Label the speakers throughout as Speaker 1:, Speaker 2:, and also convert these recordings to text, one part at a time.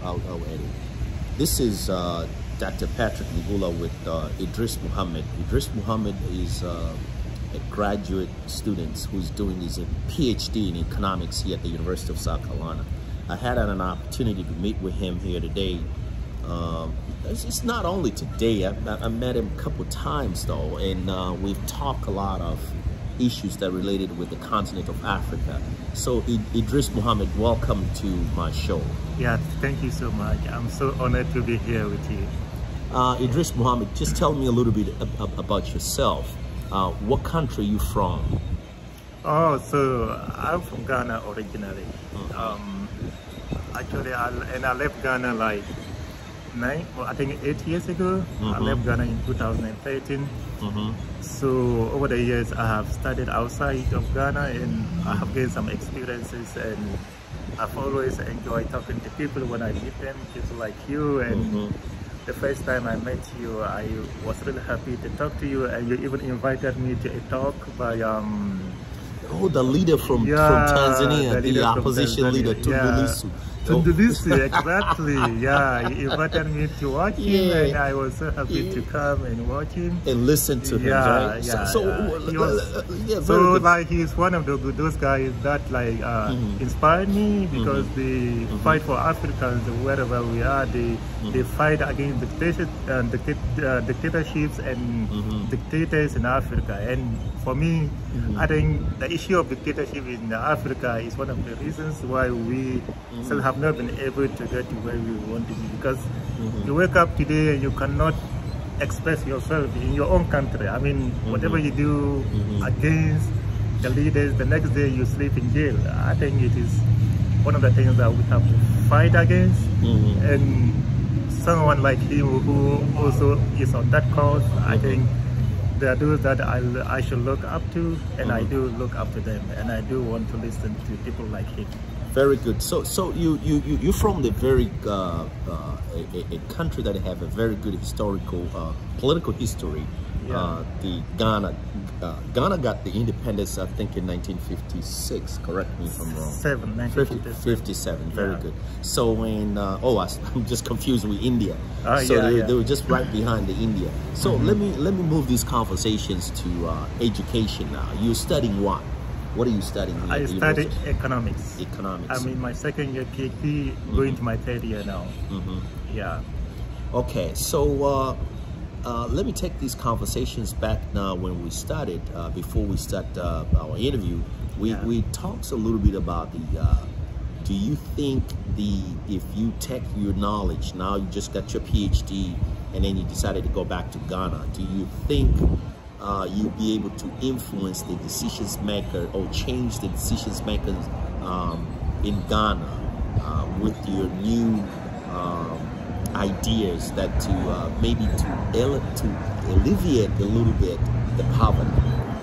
Speaker 1: I'll edit. This is Dr. Patrick Ngula with Iddrisa Mohamed. Iddrisa Mohamed is a graduate student who's doing his PhD in economics here at the University of South Carolina. I had an opportunity to meet with him here today. It's not only today, I met him a couple times though, and we've talked a lot of issues that related with the continent of Africa. So Iddrisa Mohamed, welcome to my show.
Speaker 2: Yeah, thank you so much. I'm so honored to be here with you.
Speaker 1: Iddrisa Mohamed, just tell me a little bit about yourself. What country are you from?
Speaker 2: Oh, so I'm from Ghana originally. Actually, I left Ghana like 8 years ago. I left Ghana in 2013. So over the years, I have studied outside of Ghana and I have gained some experiences, and I've always enjoyed talking to people when I meet them, people like you. And the first time I met you, I was really happy to talk to you, and you even invited me to a talk by
Speaker 1: oh, the leader from Tanzania, the opposition leader, Tundu Lissu.
Speaker 2: Tundu Lissu, exactly. Yeah, he invited me to watch him, and I was so happy to come and watch him and
Speaker 1: listen to him. Right?
Speaker 2: So like he's one of those guys that like inspired me, because they fight for Africans wherever we are. They fight against dictatorships and dictators in Africa. And for me, I think the issue of dictatorship in Africa is one of the reasons why we still have not been able to get to where we want to be, because you wake up today and you cannot express yourself in your own country. I mean, whatever you do against the leaders, the next day you sleep in jail. I think it is one of the things that we have to fight against. And someone like him who also is on that cause, I think there are those that I should look up to, and I do look up to them, and I do want to listen to people like him.
Speaker 1: Very good. So you're from the very a country that have a very good historical political history. The Ghana got the independence, I think, in 1956. Correct me if I'm wrong. 1957. Very good. So when I'm just confused with India. They were just right behind the India. So let me move these conversations to education now. You're studying what? What are you studying?
Speaker 2: I study economics.
Speaker 1: Economics.
Speaker 2: I'm in my second year PhD, going to my third year now. Yeah.
Speaker 1: Okay, so let me take these conversations back now. When we started, before we start our interview, we talked a little bit about the. Do you think if you take your knowledge now, you just got your PhD, and then you decided to go back to Ghana, do you think you'll be able to influence the decisions maker or change the decisions makers in Ghana with your new ideas that maybe to alleviate a little bit the poverty?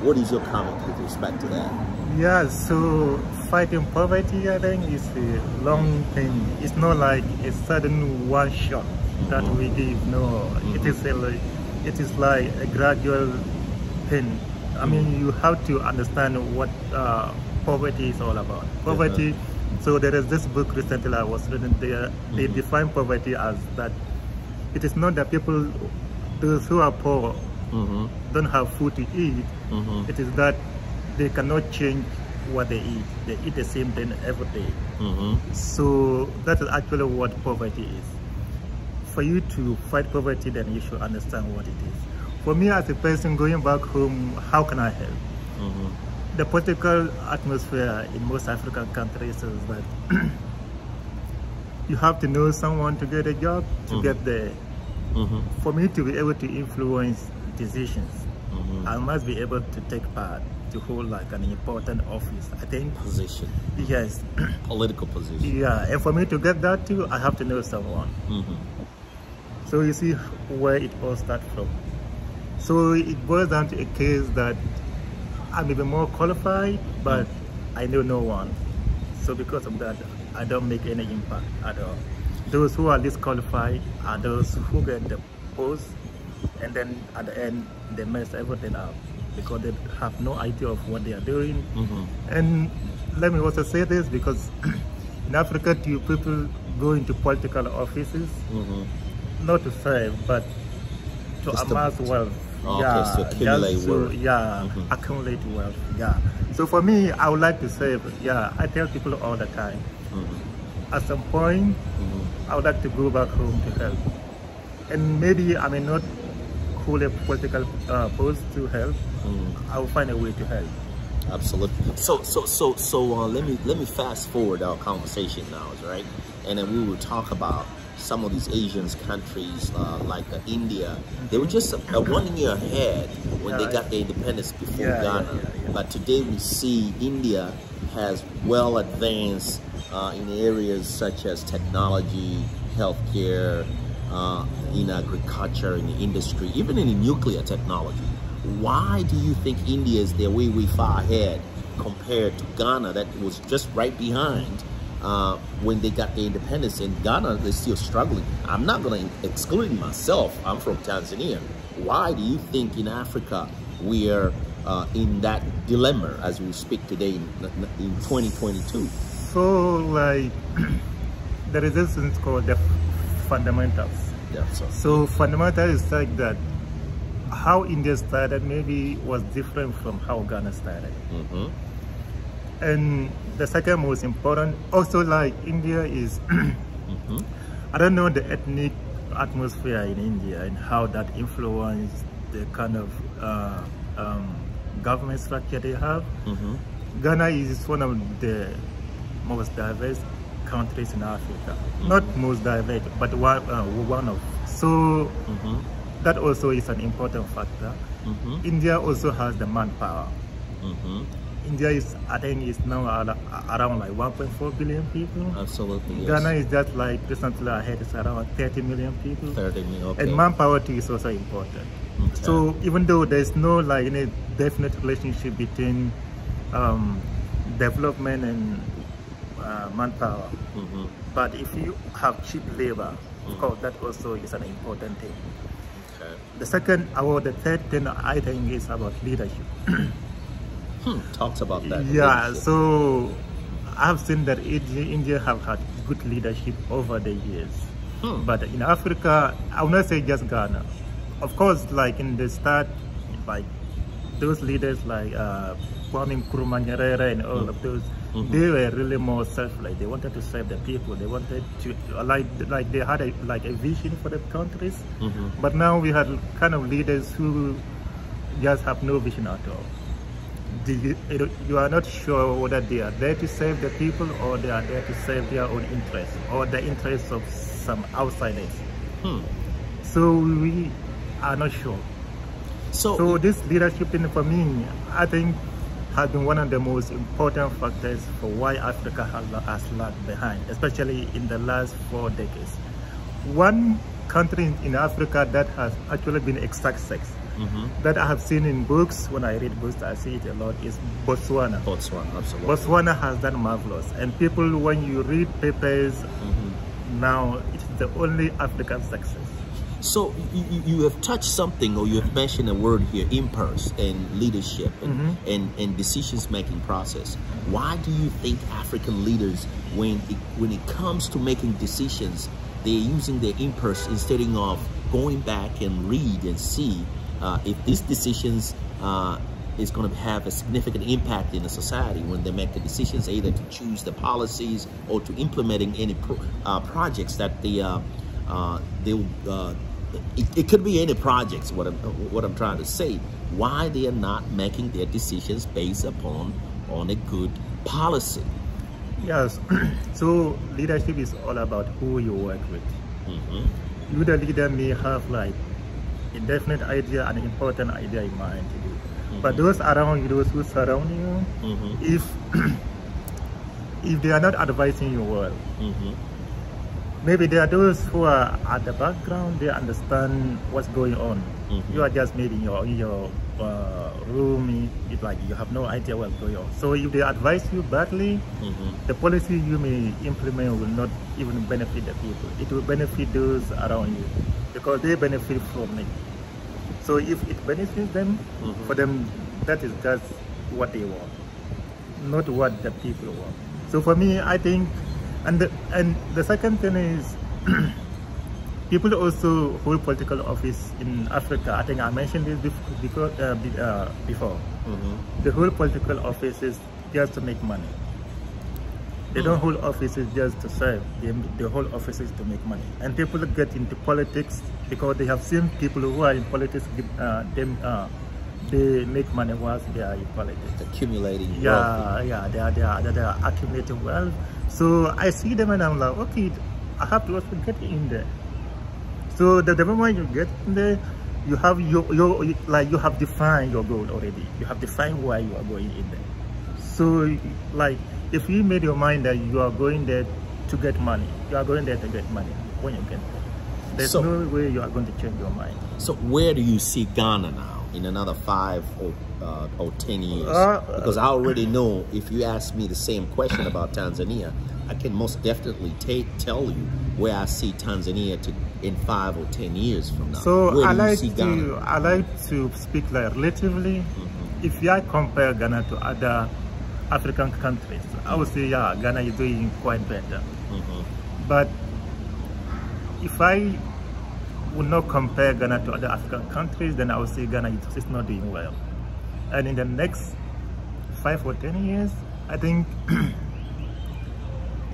Speaker 1: What is your comment with respect to that?
Speaker 2: Yeah, so fighting poverty, I think, is a long thing. It's not like a sudden one shot that we give. No, it is like a gradual thing. I mean, you have to understand what poverty is all about. Poverty. So there is this book recently I was reading there. They define poverty as that it is not that people, those who are poor, don't have food to eat. It is that they cannot change what they eat. They eat the same thing every day. So that is actually what poverty is. For you to fight poverty, then you should understand what it is. For me as a person going back home, how can I help? The political atmosphere in most African countries is that you have to know someone to get a job to get there. For me to be able to influence decisions, I must be able to take part, to hold like an important office. I think
Speaker 1: position.
Speaker 2: Yes.
Speaker 1: Political position.
Speaker 2: Yeah, and for me to get that too, I have to know someone. So you see where it all starts from. So it boils down to a case that I'm even more qualified, but I know no one. So because of that, I don't make any impact at all. Those who are least qualified are those who get the post, and then at the end, they mess everything up because they have no idea of what they are doing. And let me also say this, because in Africa, people go into political offices, not to serve, but to
Speaker 1: Just
Speaker 2: amass wealth.
Speaker 1: Okay, so accumulate wealth.
Speaker 2: Accumulate wealth. Yeah. So for me, I would like to say, I tell people all the time. At some point, I would like to go back home to help, and maybe I may not hold a political post to help. I will find a way to help.
Speaker 1: Absolutely. So let me fast forward our conversation now, right? And then we will talk about some of these Asian countries like India. They were just 1 year ahead when they got their independence before Ghana. But today we see India has well advanced in areas such as technology, healthcare, in agriculture, in the industry, even in the nuclear technology. Why do you think India is their way far ahead compared to Ghana that was just right behind when they got their independence? In Ghana, they're still struggling. I'm not going to exclude myself. I'm from Tanzania. Why do you think in Africa we are in that dilemma as we speak today in 2022?
Speaker 2: So, like, there is this thing called the fundamentals.
Speaker 1: Yeah,
Speaker 2: so fundamentals is like that. How India started maybe was different from how Ghana started. And the second most important, also like India is, I don't know the ethnic atmosphere in India and how that influenced the kind of government structure they have. Ghana is one of the most diverse countries in Africa. Not most diverse, but one of. So that also is an important factor. India also has the manpower. India is, I think, is now around like 1.4 billion people.
Speaker 1: Absolutely, yes.
Speaker 2: Ghana is just like recently ahead, it's around 30 million people.
Speaker 1: 30 million, okay.
Speaker 2: And manpower too is also important. So even though there's no like any definite relationship between development and manpower, but if you have cheap labor, of course, that also is an important thing. The second, or the third thing I think is about leadership.
Speaker 1: Talks about that.
Speaker 2: Yeah,
Speaker 1: leadership.
Speaker 2: So I've seen that India have had good leadership over the years. But in Africa, I will not say just Ghana. Of course, like in the start, like those leaders like Kwame Nkrumah, Nyerere and all of those, they were really more selfless. They wanted to serve the people. They wanted to like they had a vision for the countries. But now we had kind of leaders who just have no vision at all. You are not sure whether they are there to serve the people or they are there to serve their own interests or the interests of some outsiders. So we are not sure. So this leadership thing for me, I think, has been one of the most important factors for why Africa has lagged behind, especially in the last 4 decades. One country in Africa that has actually been a success, that I have seen in books, when I read books, I see it a lot, is Botswana.
Speaker 1: Botswana, absolutely.
Speaker 2: Botswana has done marvelous. And people, when you read papers, now it's the only African success.
Speaker 1: So you have touched something, or you have mentioned a word here, impulse and leadership and decisions making process. Why do you think African leaders, when it comes to making decisions, they're using their impulse instead of going back and read and see if these decisions is going to have a significant impact in the society when they make the decisions, either to choose the policies or to implementing any projects that it could be any projects, what I'm trying to say. Why they are not making their decisions based upon a good policy?
Speaker 2: Yes, so leadership is all about who you work with. You, the leader, may have like a definite idea, an important idea in mind to do. But those around you, those who surround you, if they are not advising you well, maybe there are those who are at the background, they understand what's going on. You are just maybe in your room, it's like you have no idea what's going on. So if they advise you badly, the policy you may implement will not even benefit the people. It will benefit those around you because they benefit from it. So if it benefits them, for them, that is just what they want, not what the people want. So for me, I think And the second thing is people also hold political office in Africa. I think I mentioned this before. The whole political office is just to make money. They don't hold offices just to serve. They hold offices to make money. And people get into politics because they have seen people who are in politics, they make money whilst they are in politics.
Speaker 1: Accumulating
Speaker 2: wealth. Yeah, they are accumulating wealth. So I see them and I'm like, okay, I have to also get in there. So the moment you get in there, you have you have defined your goal already. You have defined why you are going in there. So like, if you made your mind that you are going there to get money, you are going there to get money when you get there. There's no way you are going to change your mind.
Speaker 1: So where do you see Ghana now in another 5 or 10 years? Because I already know if you ask me the same question about Tanzania, I can most definitely tell you where I see Tanzania in 5 or 10 years from now.
Speaker 2: So I like to speak like relatively. If I compare Ghana to other African countries, I would say, yeah, Ghana is doing quite better. But if I would not compare Ghana to other African countries, then I would say Ghana is not doing well. And in the next 5 or 10 years, I think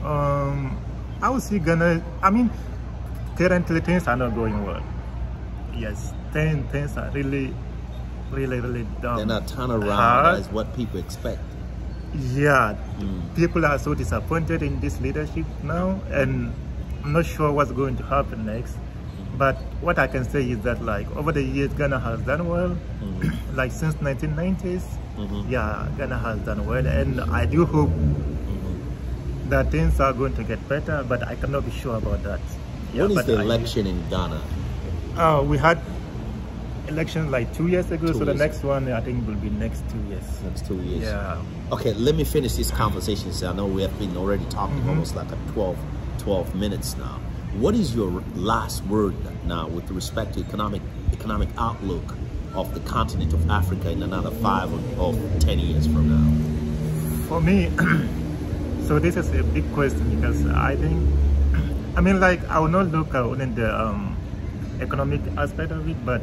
Speaker 2: I would see Ghana, I mean, currently things are not going well. Yes, things are really down.
Speaker 1: They're not turned around as what people expect.
Speaker 2: Yeah, people are so disappointed in this leadership now, and I'm not sure what's going to happen next. But what I can say is that, like, over the years, Ghana has done well. Like since 1990s, yeah, Ghana has done well, and I do hope that things are going to get better, but I cannot be sure about that. Yeah,
Speaker 1: when is the election in Ghana?
Speaker 2: We had elections like 2 years ago, so the next one I think will be next 2 years.
Speaker 1: Next 2 years.
Speaker 2: Yeah.
Speaker 1: Okay, let me finish this conversation. So I know we have been already talking almost like a 12 minutes now. What is your last word now with respect to economic outlook of the continent of Africa in another 5 or 10 years from now?
Speaker 2: For me, so this is a big question because I think, I mean, like, I will not look at only the economic aspect of it, but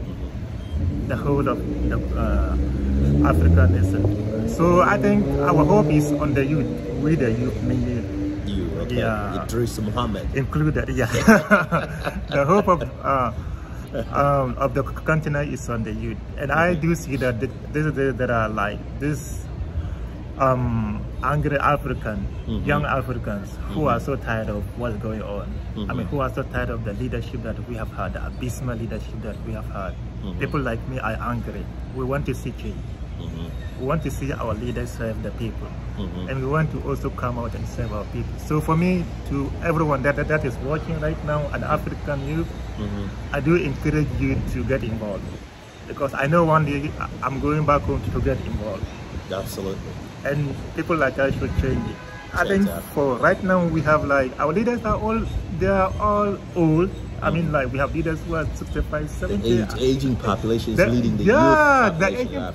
Speaker 2: the whole of the African nation. So I think our hope is on the youth, we the youth mainly.
Speaker 1: You, okay.
Speaker 2: Yeah.
Speaker 1: Iddrisa Mohamed.
Speaker 2: Included, yeah. The hope of the continent is on the youth. And I do see that there are like this angry African, young Africans who are so tired of what's going on. I mean, who are so tired of the leadership that we have had, the abysmal leadership that we have had. People like me are angry. We want to see change. We want to see our leaders serve the people. And we want to also come out and serve our people. So for me, to everyone that is watching right now, an African youth, I do encourage you to get involved. Because I know one day I'm going back home to get involved.
Speaker 1: Absolutely.
Speaker 2: And people like us should change it. I think for right now we have like, our leaders are all old. I mean, like, we have leaders who are 65, 70.
Speaker 1: The aging population is leading the youth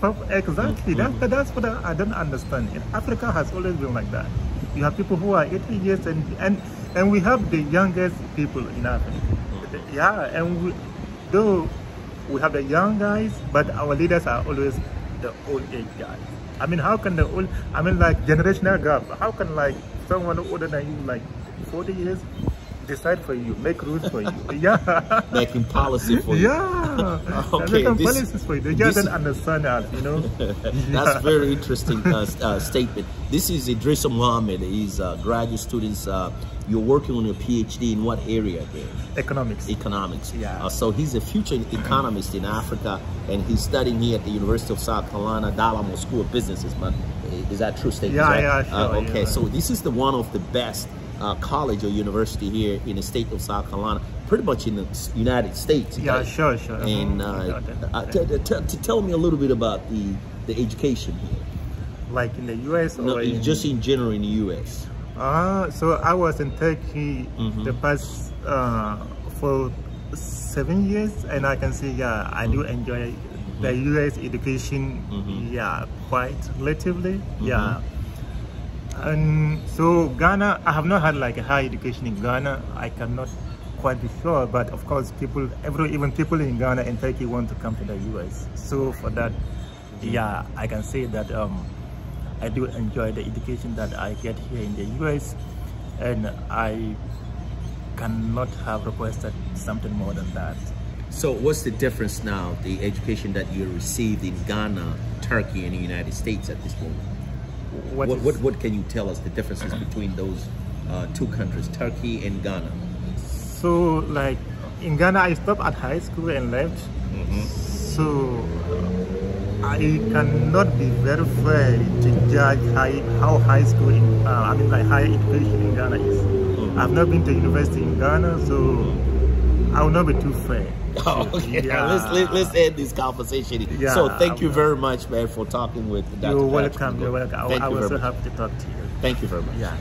Speaker 1: population.
Speaker 2: Exactly. That's what I don't understand. And Africa has always been like that. You have people who are 80 years and we have the youngest people in Africa. Yeah, and though we have the young guys, but our leaders are always the old age guys. I mean, how can like generational gap, how can like someone older than you, like 40 years, decide for you, make rules for you? Yeah.
Speaker 1: Making policy for you.
Speaker 2: Yeah.
Speaker 1: Okay.
Speaker 2: Making policies for you. They just don't understand that, you know.
Speaker 1: That's very interesting statement. This is Iddrisa Mohamed. He's graduate students. You're working on your PhD in what area again? Economics. Economics.
Speaker 2: Yeah.
Speaker 1: So he's a future economist in Africa, and he's studying here at the University of South Carolina, Darla School of Businesses. But is that true statement?
Speaker 2: Yeah, yeah, sure.
Speaker 1: Okay,
Speaker 2: yeah.
Speaker 1: So this is one of the best college or university here in the state of South Carolina, pretty much in the United States.
Speaker 2: Yeah,
Speaker 1: right?
Speaker 2: Sure.
Speaker 1: And tell me a little bit about the education here.
Speaker 2: Like in the U.S. or
Speaker 1: no, just in general in the U.S.
Speaker 2: So I was in Turkey the past for 7 years, and I can say, yeah, I do enjoy the U.S. education, yeah, quite relatively, yeah. And so Ghana, I have not had like a high education in Ghana. I cannot quite be sure, but of course even people in Ghana and Turkey want to come to the US. So for that, yeah, I can say that I do enjoy the education that I get here in the US, and I cannot have requested something more than that.
Speaker 1: So what's the difference now, the education that you received in Ghana, Turkey, and the United States at this moment? What can you tell us the differences between those two countries, Turkey and Ghana?
Speaker 2: So like in Ghana, I stopped at high school and left. So I cannot be very fair to judge how high school, higher education in Ghana is. I've not been to university in Ghana, so I will not be too fair.
Speaker 1: Okay.
Speaker 2: Yeah.
Speaker 1: Let's end this conversation.
Speaker 2: Yeah,
Speaker 1: so thank you very much, man, for talking with Dr.
Speaker 2: You're
Speaker 1: Patrick.
Speaker 2: welcome. You're welcome. I was so happy to talk to you.
Speaker 1: Thank you very much.
Speaker 2: Yeah.